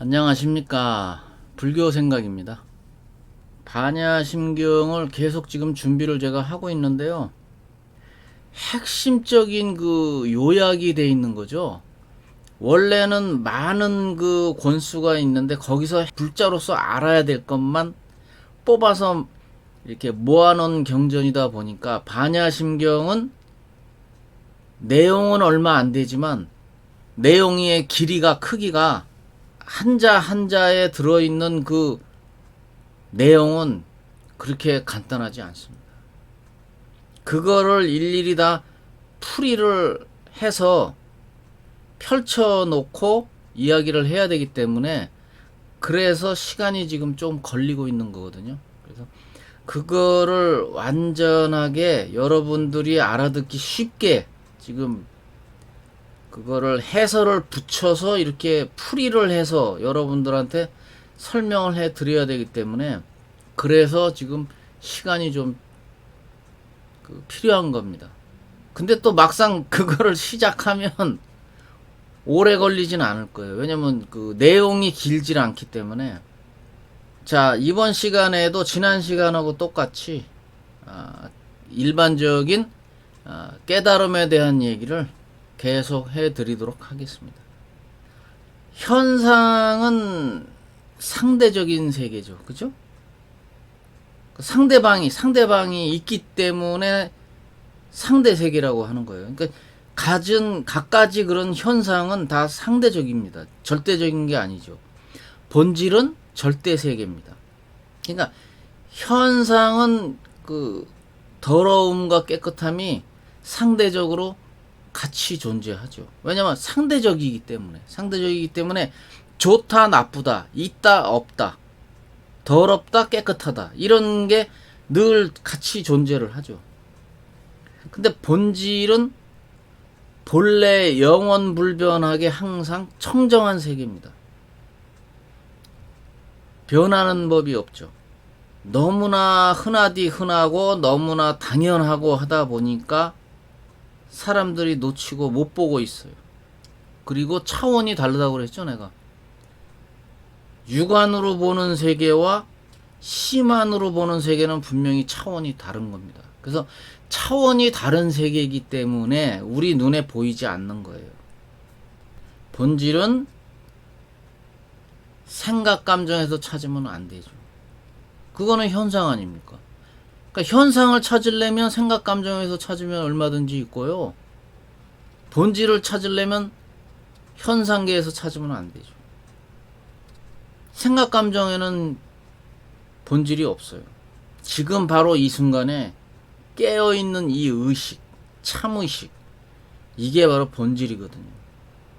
안녕하십니까. 불교 생각입니다. 반야심경을 계속 지금 준비를 제가 하고 있는데요. 핵심적인 그 요약이 돼 있는 거죠. 원래는 많은 그 권수가 있는데 거기서 불자로서 알아야 될 것만 뽑아서 이렇게 모아놓은 경전이다 보니까 반야심경은 내용은 얼마 안 되지만 내용의 길이가 크기가 한자 한자에 들어있는 그 내용은 그렇게 간단하지 않습니다. 그거를 일일이 다 풀이를 해서 펼쳐놓고 이야기를 해야 되기 때문에 그래서 시간이 지금 좀 걸리고 있는 거거든요. 그래서 그거를 완전하게 여러분들이 알아듣기 쉽게 지금 그거를 해설을 붙여서 이렇게 풀이를 해서 여러분들한테 설명을 해 드려야 되기 때문에 그래서 지금 시간이 좀 필요한 겁니다. 근데 또 막상 그거를 시작하면 오래 걸리진 않을 거예요. 왜냐면 그 내용이 길질 않기 때문에. 자, 이번 시간에도 지난 시간하고 똑같이 일반적인 깨달음에 대한 얘기를 계속 해드리도록 하겠습니다. 현상은 상대적인 세계죠. 그죠? 상대방이 있기 때문에 상대 세계라고 하는 거예요. 그러니까 갖가지 그런 현상은 다 상대적입니다. 절대적인 게 아니죠. 본질은 절대 세계입니다. 그러니까 현상은 그 더러움과 깨끗함이 상대적으로 같이 존재하죠. 왜냐면 상대적이기 때문에 좋다 나쁘다 있다 없다 더럽다 깨끗하다 이런 게 늘 같이 존재를 하죠. 근데 본질은 본래 영원불변하게 항상 청정한 세계입니다. 변하는 법이 없죠. 너무나 흔하고 너무나 당연하고 하다 보니까 사람들이 놓치고 못 보고 있어요. 그리고 차원이 다르다고 그랬죠, 내가. 육안으로 보는 세계와 심안으로 보는 세계는 분명히 차원이 다른 겁니다. 그래서 차원이 다른 세계이기 때문에 우리 눈에 보이지 않는 거예요. 본질은 생각, 감정에서 찾으면 안 되죠. 그거는 현상 아닙니까? 그러니까 현상을 찾으려면 생각, 감정에서 찾으면 얼마든지 있고요. 본질을 찾으려면 현상계에서 찾으면 안 되죠. 생각, 감정에는 본질이 없어요. 지금 바로 이 순간에 깨어있는 이 의식, 참의식, 이게 바로 본질이거든요.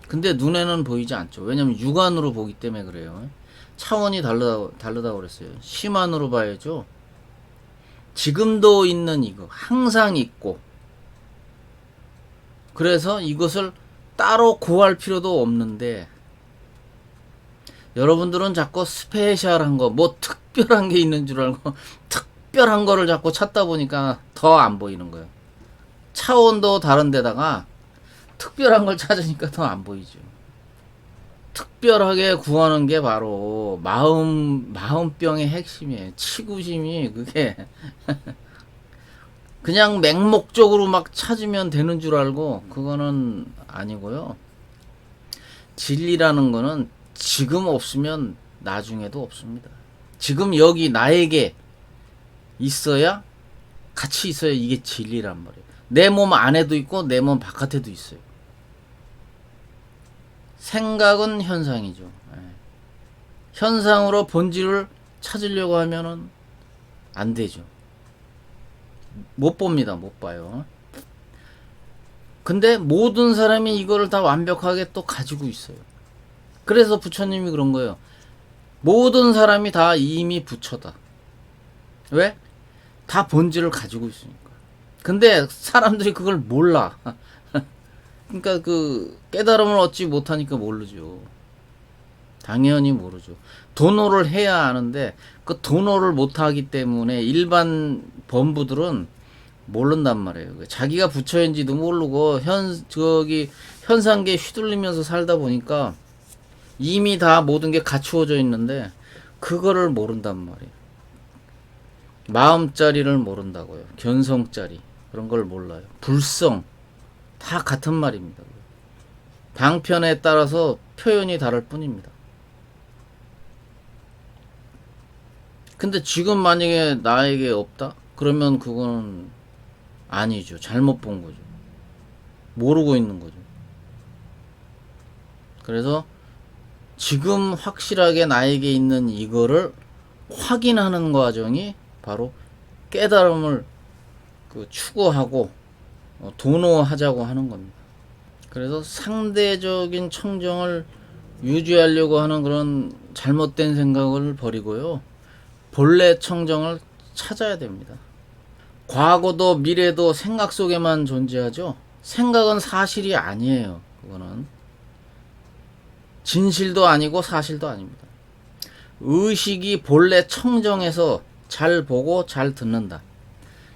근데 눈에는 보이지 않죠. 왜냐면 육안으로 보기 때문에 그래요. 차원이 다르다고 그랬어요. 심안으로 봐야죠. 지금도 있는 이거 항상 있고, 그래서 이것을 따로 구할 필요도 없는데 여러분들은 자꾸 스페셜한 거, 뭐 특별한 게 있는 줄 알고 특별한 거를 자꾸 찾다 보니까 더 안 보이는 거예요. 차원도 다른 데다가 특별한 걸 찾으니까 더 안 보이죠. 특별하게 구하는 게 바로 마음병의 핵심이에요. 치구심이 그게 그냥 맹목적으로 막 찾으면 되는 줄 알고 그거는 아니고요. 진리라는 거는 지금 없으면 나중에도 없습니다. 지금 여기 나에게 있어야 같이 있어야 이게 진리란 말이에요. 내 몸 안에도 있고 내 몸 바깥에도 있어요. 생각은 현상이죠. 현상으로 본질을 찾으려고 하면은 안 되죠. 못 봅니다. 못 봐요. 근데 모든 사람이 이거를 다 완벽하게 또 가지고 있어요. 그래서 부처님이 그런 거예요. 모든 사람이 다 이미 부처다. 왜? 다 본질을 가지고 있으니까. 근데 사람들이 그걸 몰라. 그러니까 그 깨달음을 얻지 못하니까 모르죠. 당연히 모르죠. 도노를 해야 아는데 그 도노를 못하기 때문에 일반 범부들은 모른단 말이에요. 자기가 부처인지도 모르고 현상계에 휘둘리면서 살다 보니까 이미 다 모든 게 갖추어져 있는데 그거를 모른단 말이에요. 마음자리를 모른다고요. 견성자리 그런 걸 몰라요. 불성 다 같은 말입니다. 방편에 따라서 표현이 다를 뿐입니다. 근데 지금 만약에 나에게 없다? 그러면 그거는 아니죠. 잘못 본 거죠. 모르고 있는 거죠. 그래서 지금 확실하게 나에게 있는 이거를 확인하는 과정이 바로 깨달음을 추구하고 도노하자고 하는 겁니다. 그래서 상대적인 청정을 유지하려고 하는 그런 잘못된 생각을 버리고요. 본래 청정을 찾아야 됩니다. 과거도 미래도 생각 속에만 존재하죠. 생각은 사실이 아니에요. 그거는 진실도 아니고 사실도 아닙니다. 의식이 본래 청정해서 잘 보고 잘 듣는다.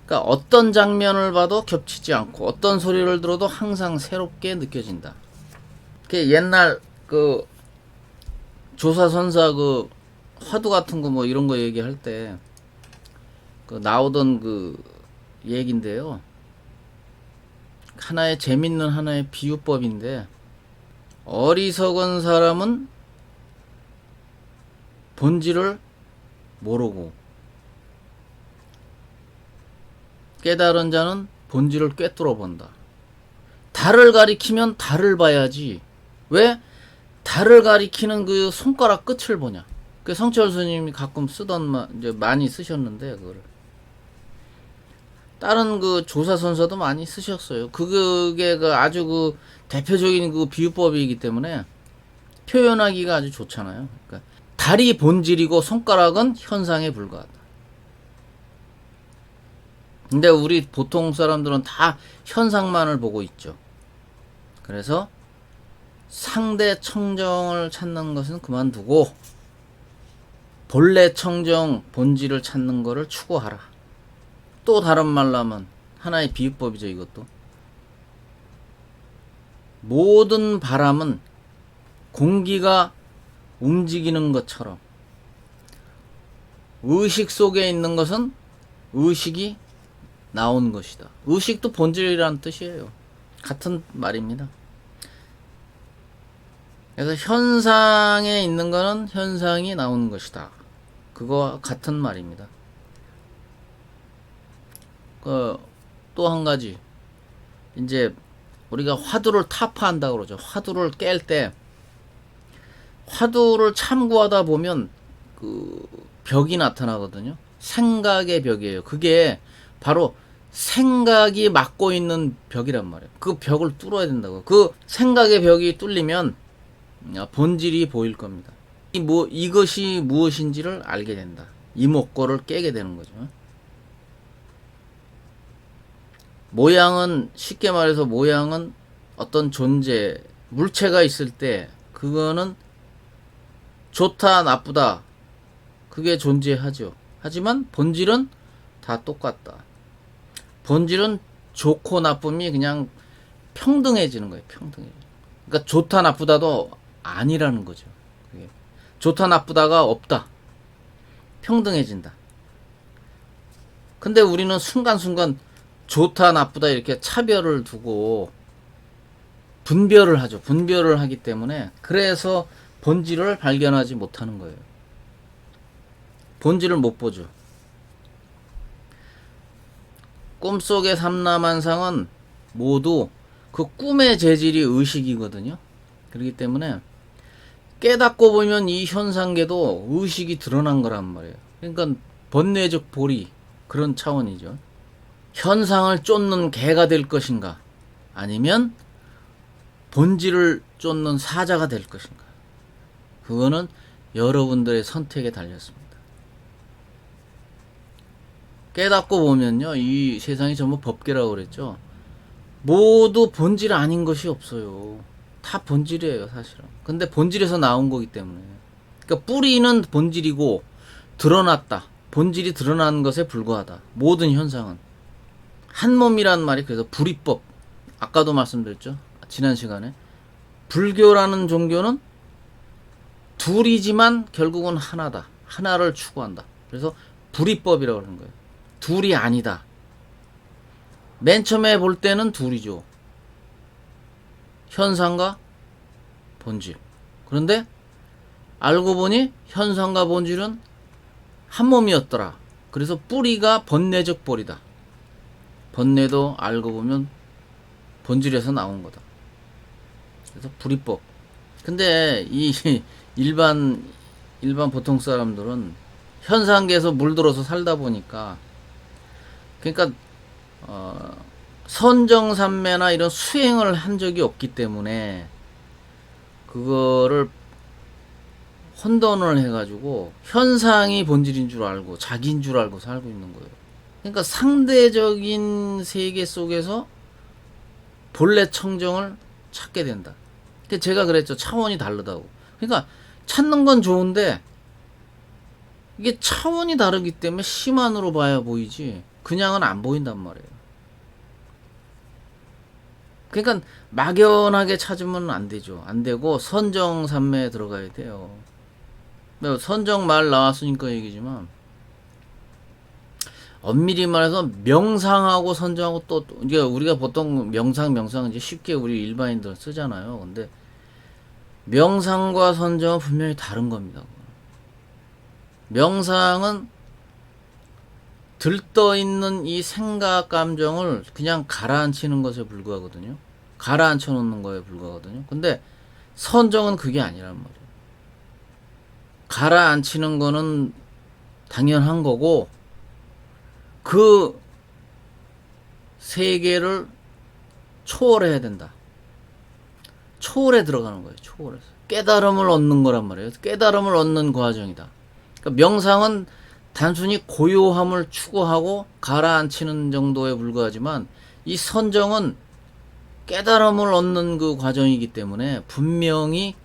그러니까 어떤 장면을 봐도 겹치지 않고 어떤 소리를 들어도 항상 새롭게 느껴진다. 옛날 조사선사 화두 같은 거 뭐 이런 거 얘기할 때 나오던 얘기인데요. 하나의 재밌는 하나의 비유법인데, 어리석은 사람은 본질을 모르고 깨달은 자는 본질을 꿰뚫어 본다. 달을 가리키면 달을 봐야지. 왜 달을 가리키는 그 손가락 끝을 보냐. 성철 스님이 가끔 쓰던 이제 많이 쓰셨는데, 그거를 다른 조사선서도 많이 쓰셨어요. 그게 아주 대표적인 비유법이기 때문에 표현하기가 아주 좋잖아요. 그러니까 달이 본질이고 손가락은 현상에 불과하다. 근데 우리 보통 사람들은 다 현상만을 보고 있죠. 그래서 상대 청정을 찾는 것은 그만두고 본래 청정 본질을 찾는 것을 추구하라. 또 다른 말로 하면 하나의 비유법이죠. 이것도 모든 바람은 공기가 움직이는 것처럼 의식 속에 있는 것은 의식이 나온 것이다. 의식도 본질이라는 뜻이에요. 같은 말입니다. 그래서 현상에 있는 것은 현상이 나오는 것이다. 그거와 같은 말입니다. 또 한 가지, 이제 우리가 화두를 타파한다 그러죠. 화두를 깰 때 화두를 참고하다 보면 벽이 나타나거든요. 생각의 벽이에요. 그게 바로 생각이 막고 있는 벽이란 말이에요. 그 벽을 뚫어야 된다고. 그 생각의 벽이 뚫리면 본질이 보일 겁니다. 이것이 무엇인지를 알게 된다. 이목고를 깨게 되는 거죠. 모양은, 쉽게 말해서 모양은 어떤 존재, 물체가 있을 때 그거는 좋다 나쁘다 그게 존재하죠. 하지만 본질은 다 똑같다. 본질은 좋고 나쁨이 그냥 평등해지는 거예요. 그러니까 좋다 나쁘다도 아니라는 거죠. 그게 좋다 나쁘다가 없다. 평등해진다. 근데 우리는 순간순간 좋다 나쁘다 이렇게 차별을 두고 분별을 하죠. 분별을 하기 때문에 그래서 본질을 발견하지 못하는 거예요. 본질을 못 보죠. 꿈속의 삼라만상은 모두 그 꿈의 재질이 의식이거든요. 그렇기 때문에 깨닫고 보면 이 현상계도 의식이 드러난 거란 말이에요. 그러니까 번뇌적 보리, 그런 차원이죠. 현상을 쫓는 개가 될 것인가, 아니면 본질을 쫓는 사자가 될 것인가, 그거는 여러분들의 선택에 달렸습니다. 깨닫고 보면요, 이 세상이 전부 법계라고 그랬죠. 모두 본질 아닌 것이 없어요. 다 본질이에요, 사실은. 근데 본질에서 나온 거기 때문에. 그러니까 뿌리는 본질이고 드러났다. 본질이 드러나는 것에 불과하다. 모든 현상은. 한 몸이라는 말이 그래서 불이법. 아까도 말씀드렸죠. 지난 시간에. 불교라는 종교는 둘이지만 결국은 하나다. 하나를 추구한다. 그래서 불이법이라고 하는 거예요. 둘이 아니다. 맨 처음에 볼 때는 둘이죠. 현상과 본질. 그런데 알고 보니 현상과 본질은 한 몸이었더라. 그래서 뿌리가 번뇌적 벌이다. 번뇌도 알고 보면 본질에서 나온 거다. 그래서 불이법. 근데 이 일반 보통 사람들은 현상계에서 물들어서 살다 보니까, 그러니까 선정산매나 이런 수행을 한 적이 없기 때문에 그거를 혼돈을 해가지고 현상이 본질인 줄 알고 자기인 줄 알고 살고 있는 거예요. 그러니까 상대적인 세계 속에서 본래 청정을 찾게 된다. 제가 그랬죠. 차원이 다르다고. 그러니까 찾는 건 좋은데 이게 차원이 다르기 때문에 심한으로 봐야 보이지 그냥은 안 보인단 말이에요. 그러니까 막연하게 찾으면 안 되죠. 안 되고 선정산매에 들어가야 돼요. 선정 말 나왔으니까 얘기지만, 엄밀히 말해서 명상하고 선정하고 또 이제 우리가 보통 명상 이제 쉽게 우리 일반인들 쓰잖아요. 근데 명상과 선정은 분명히 다른 겁니다. 명상은 들떠 있는 이 생각 감정을 그냥 가라앉히는 것에 불과하거든요. 가라앉혀 놓는 거에 불과하거든요. 근데 선정은 그게 아니란 말이에요. 가라앉히는 거는 당연한 거고, 그 세계를 초월해야 된다. 초월에 들어가는 거예요. 초월해서 깨달음을 얻는 거란 말이에요. 깨달음을 얻는 과정이다. 그러니까 명상은 단순히 고요함을 추구하고 가라앉히는 정도에 불과하지만, 이 선정은 깨달음을 얻는 그 과정이기 때문에 분명히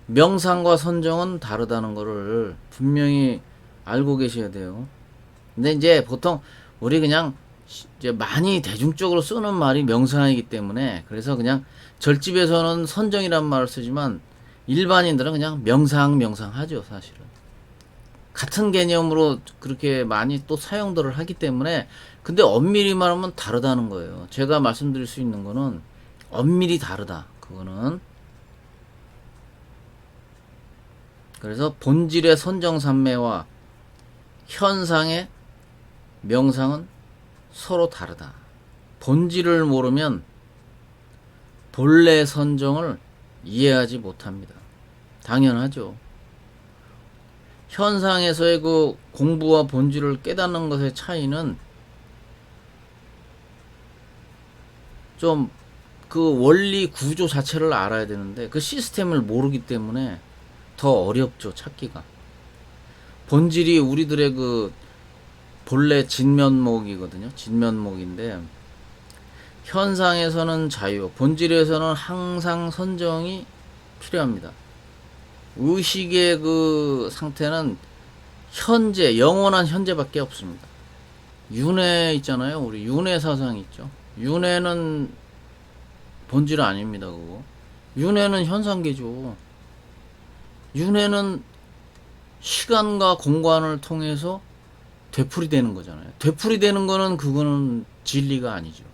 명상과 선정은 다르다는 것을 분명히 알고 계셔야 돼요. 근데 이제 보통 우리 그냥 이제 많이 대중적으로 쓰는 말이 명상이기 때문에, 그래서 그냥 절집에서는 선정이란 말을 쓰지만 일반인들은 그냥 명상 하죠. 사실은 같은 개념으로 그렇게 많이 또 사용들을 하기 때문에. 근데 엄밀히 말하면 다르다는 거예요. 제가 말씀드릴 수 있는 거는 엄밀히 다르다. 그거는. 그래서 본질의 선정산매와 현상의 명상은 서로 다르다. 본질을 모르면 본래 선정을 이해하지 못합니다. 당연하죠. 현상에서의 그 공부와 본질을 깨닫는 것의 차이는 좀 그 원리 구조 자체를 알아야 되는데 그 시스템을 모르기 때문에 더 어렵죠, 찾기가. 본질이 우리들의 그 본래 진면목이거든요. 진면목인데, 현상에서는 자유, 본질에서는 항상 선정이 필요합니다. 의식의 그 상태는 현재, 영원한 현재밖에 없습니다. 윤회 있잖아요. 우리 윤회 사상 있죠. 윤회는 본질 아닙니다. 그거. 윤회는 현상계죠. 윤회는 시간과 공간을 통해서 되풀이되는 거잖아요. 되풀이되는 거는 그거는 진리가 아니죠.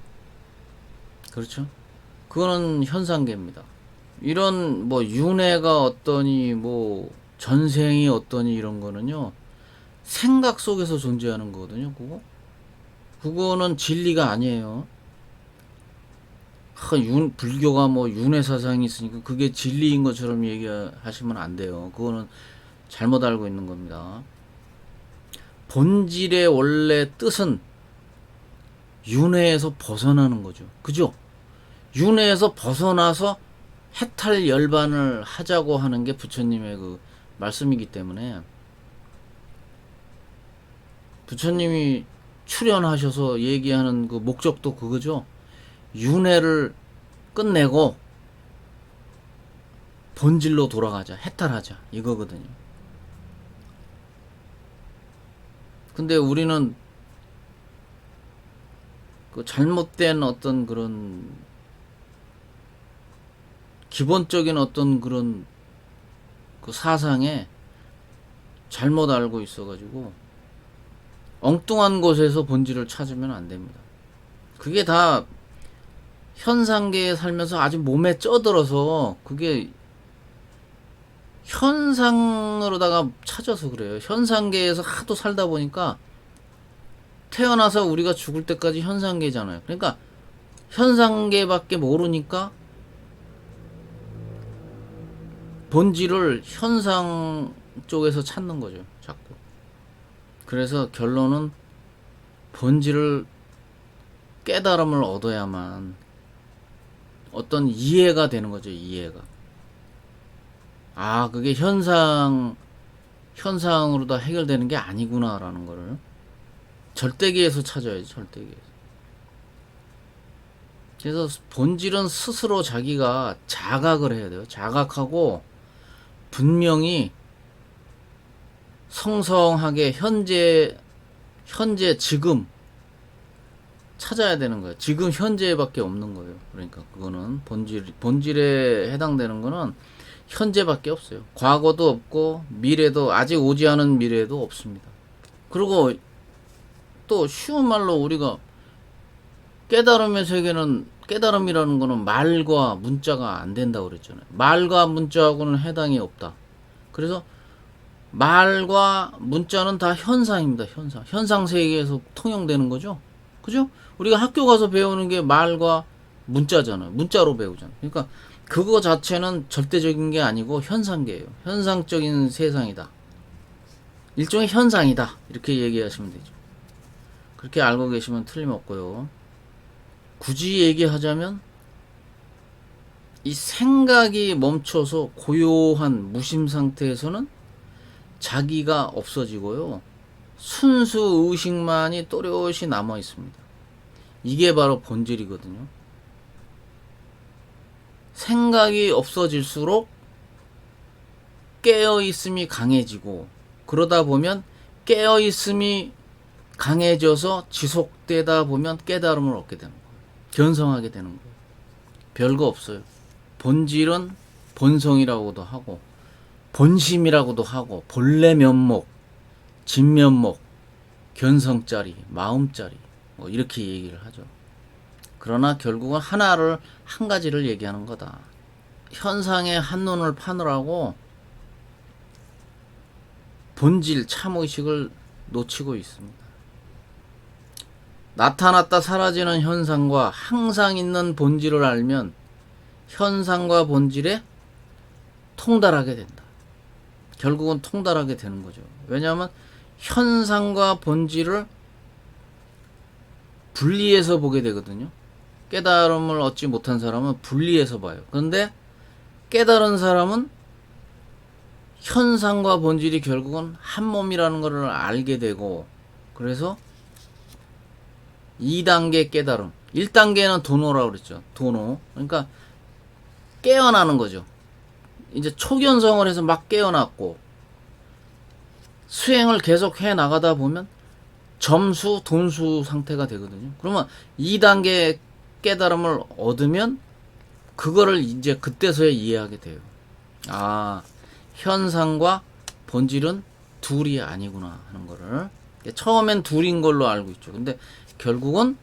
그렇죠? 그거는 현상계입니다. 이런 뭐 윤회가 어떠니 뭐 전생이 어떠니 이런 거는요, 생각 속에서 존재하는 거거든요. 그거는 진리가 아니에요. 불교가 뭐 윤회 사상이 있으니까 그게 진리인 것처럼 얘기하시면 안 돼요. 그거는 잘못 알고 있는 겁니다. 본질의 원래 뜻은 윤회에서 벗어나는 거죠. 그죠? 윤회에서 벗어나서 해탈 열반을 하자고 하는 게 부처님의 그 말씀이기 때문에, 부처님이 출연하셔서 얘기하는 그 목적도 그거죠. 윤회를 끝내고 본질로 돌아가자, 해탈하자, 이거거든요. 근데 우리는 그 잘못된 어떤 그런 기본적인 어떤 그런 그 사상에 잘못 알고 있어가지고 엉뚱한 곳에서 본질을 찾으면 안 됩니다. 그게 다 현상계에 살면서 아주 몸에 쪄들어서 그게 현상으로다가 찾아서 그래요. 현상계에서 하도 살다 보니까 태어나서 우리가 죽을 때까지 현상계잖아요. 그러니까 현상계밖에 모르니까 본질을 현상 쪽에서 찾는 거죠. 자꾸. 그래서 결론은 본질을 깨달음을 얻어야만 어떤 이해가 되는 거죠. 이해가. 아, 그게 현상으로 다 해결되는 게 아니구나라는 거를 절대계에서 찾아야지. 절대계에서. 그래서 본질은 스스로 자기가 자각을 해야 돼요. 자각하고 분명히 성성하게 현재 지금 찾아야 되는 거예요. 지금 현재밖에 없는 거예요. 그러니까 그거는 본질에 해당되는 거는 현재밖에 없어요. 과거도 없고 미래도 아직 오지 않은 미래도 없습니다. 그리고 또 쉬운 말로 우리가 깨달음의 세계는 깨달음이라는 거는 말과 문자가 안 된다고 그랬잖아요. 말과 문자하고는 해당이 없다. 그래서 말과 문자는 다 현상입니다. 현상 세계에서 통용되는 거죠. 그죠? 우리가 학교 가서 배우는 게 말과 문자잖아요. 문자로 배우잖아요. 그러니까 그거 자체는 절대적인 게 아니고 현상계예요. 현상적인 세상이다. 일종의 현상이다. 이렇게 얘기하시면 되죠. 그렇게 알고 계시면 틀림없고요. 굳이 얘기하자면 이 생각이 멈춰서 고요한 무심 상태에서는 자기가 없어지고요. 순수 의식만이 또렷이 남아 있습니다. 이게 바로 본질이거든요. 생각이 없어질수록 깨어있음이 강해지고, 그러다 보면 깨어있음이 강해져서 지속되다 보면 깨달음을 얻게 되는 거예요. 견성하게 되는 거예요. 별거 없어요. 본질은 본성이라고도 하고 본심이라고도 하고 본래 면목, 진면목, 견성짜리, 마음짜리 뭐 이렇게 얘기를 하죠. 그러나 결국은 한 가지를 얘기하는 거다. 현상에 한눈을 파느라고 본질 참의식을 놓치고 있습니다. 나타났다 사라지는 현상과 항상 있는 본질을 알면 현상과 본질에 통달하게 된다. 결국은 통달하게 되는 거죠. 왜냐하면 현상과 본질을 분리해서 보게 되거든요. 깨달음을 얻지 못한 사람은 분리해서 봐요. 그런데 깨달은 사람은 현상과 본질이 결국은 한 몸이라는 것을 알게 되고, 그래서 2단계 깨달음, 1단계는 도노라고 그랬죠. 도노. 그러니까 깨어나는 거죠. 이제 초견성을 해서 막 깨어났고 수행을 계속 해 나가다 보면 점수, 돈수 상태가 되거든요. 그러면 2단계 깨달음을 얻으면 그거를 이제 그때서야 이해하게 돼요. 아, 현상과 본질은 둘이 아니구나 하는 거를. 처음엔 둘인 걸로 알고 있죠. 근데 결국은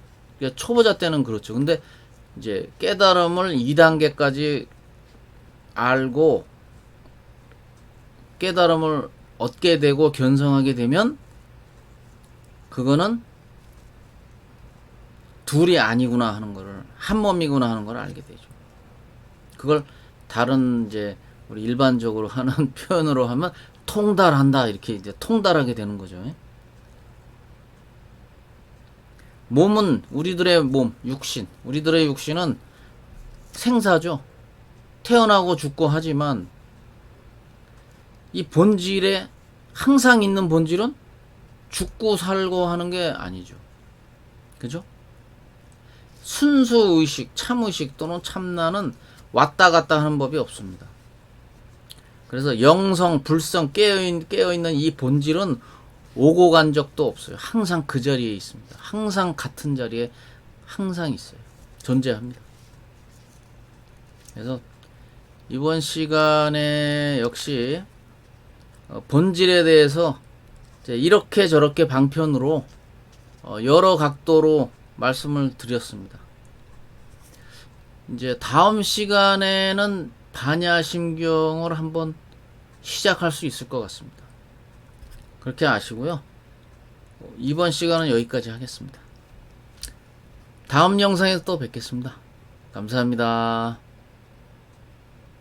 초보자 때는 그렇죠. 근데 이제 깨달음을 2단계까지 알고 깨달음을 얻게 되고 견성하게 되면 그거는 둘이 아니구나 하는 거를, 한 몸이구나 하는 걸 알게 되죠. 그걸 다른 이제 우리 일반적으로 하는 표현으로 하면 통달한다, 이렇게 이제 통달하게 되는 거죠. 몸은 우리들의 몸, 우리들의 육신은 생사죠. 태어나고 죽고 하지만 이 본질에 항상 있는 본질은 죽고 살고 하는 게 아니죠. 그죠? 순수 의식, 참의식 또는 참나는 왔다 갔다 하는 법이 없습니다. 그래서 영성, 불성, 깨어있는 이 본질은 오고 간 적도 없어요. 항상 그 자리에 있습니다. 항상 같은 자리에 항상 있어요. 존재합니다. 그래서 이번 시간에 역시 본질에 대해서 이제 이렇게 저렇게 방편으로 여러 각도로 말씀을 드렸습니다. 이제 다음 시간에는 반야심경을 한번 시작할 수 있을 것 같습니다. 그렇게 아시고요. 이번 시간은 여기까지 하겠습니다. 다음 영상에서 또 뵙겠습니다. 감사합니다.